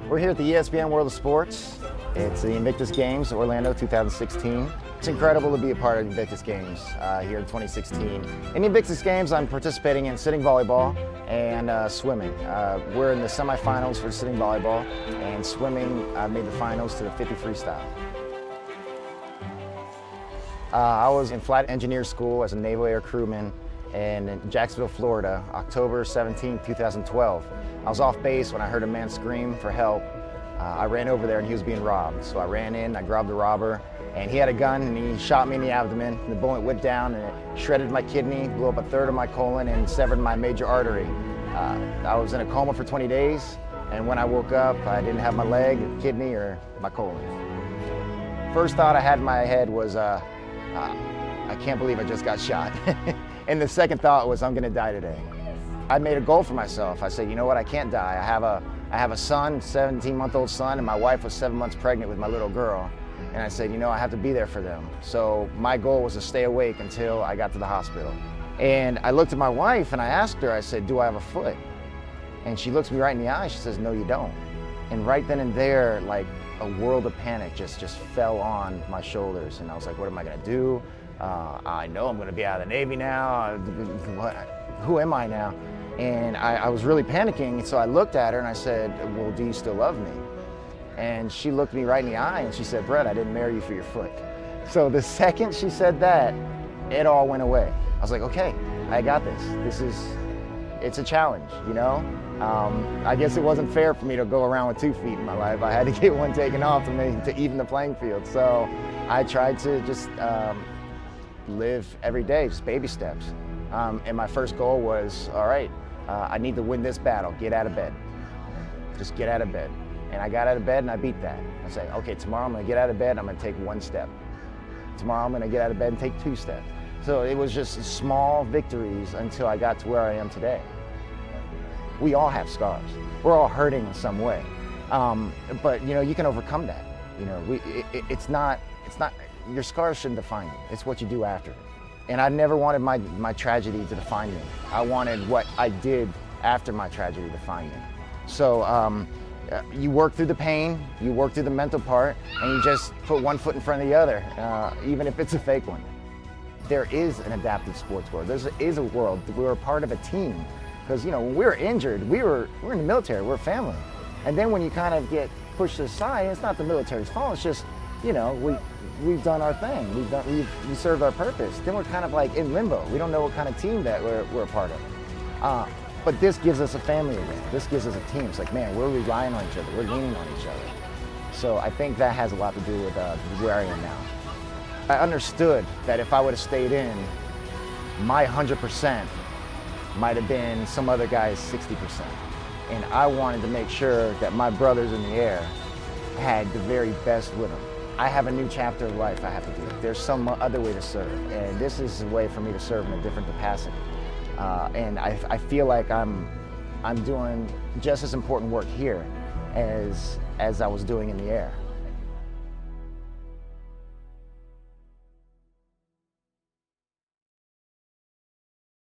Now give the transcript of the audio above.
We're here at the ESPN World of Sports. It's the Invictus Games, Orlando 2016. It's incredible to be a part of the Invictus Games here in 2016. In the Invictus Games, I'm participating in sitting volleyball and swimming. We're in the semifinals for sitting volleyball, and swimming, I made the finals to the 50 freestyle. I was in flight engineer school as a naval air crewman in Jacksonville, Florida, October 17, 2012. I was off base when I heard a man scream for help. I ran over there and he was being robbed. So I ran in, I grabbed the robber, and he had a gun and he shot me in the abdomen. The bullet went down and it shredded my kidney, blew up a third of my colon, and severed my major artery. I was in a coma for 20 days, and when I woke up, I didn't have my leg, kidney, or my colon. First thought I had in my head was, I can't believe I just got shot. And the second thought was, I'm gonna die today. I made a goal for myself. I said, you know what, I can't die. I have a son, 17-month-old son, and my wife was 7 months pregnant with my little girl. And I said, you know, I have to be there for them. So my goal was to stay awake until I got to the hospital. And I looked at my wife and I asked her, I said, do I have a foot? And she looks me right in the eye, she says, no, you don't. And right then and there, like a world of panic just fell on my shoulders. And I was like, what am I gonna do? I know I'm gonna be out of the Navy now. Who am I now? And I was really panicking, so I looked at her and I said, well, do you still love me? And she looked me right in the eye and she said, Brett, I didn't marry you for your foot. So the second she said that, it all went away. I was like, okay, I got this. It's a challenge, you know? I guess it wasn't fair for me to go around with 2 feet in my life. I had to get one taken off to even the playing field. So I tried to just live every day, just baby steps. And my first goal was, all right, I need to win this battle, get out of bed. Just get out of bed. And I got out of bed and I beat that. I said, okay, tomorrow I'm gonna get out of bed, I'm gonna take 1 step. Tomorrow I'm gonna get out of bed and take 2 steps. So it was just small victories until I got to where I am today. We all have scars. We're all hurting in some way. But you know, you can overcome that. You know, it's not, your scars shouldn't define you. It's what you do after. And I never wanted my tragedy to define me. I wanted what I did after my tragedy to define me. So you work through the pain, you work through the mental part, and you just put 1 foot in front of the other, even if it's a fake one. There is an adaptive sports world. There is a world. We're a part of a team. Because, you know, when we were injured, we're in the military, we're family. And then when you kind of get pushed aside, it's not the military's fault, it's just, you know, we've done our thing, we served our purpose. Then we're kind of like in limbo. We don't know what kind of team that we're a part of. But this gives us a family again. This gives us a team. It's like, man, we're relying on each other, we're leaning on each other. So I think that has a lot to do with where I am now. I understood that if I would have stayed in, my 100% might have been some other guy's 60%. And I wanted to make sure that my brothers in the air had the very best with them. I have a new chapter of life I have to do. There's some other way to serve, and this is a way for me to serve in a different capacity. And I feel like I'm doing just as important work here as I was doing in the air.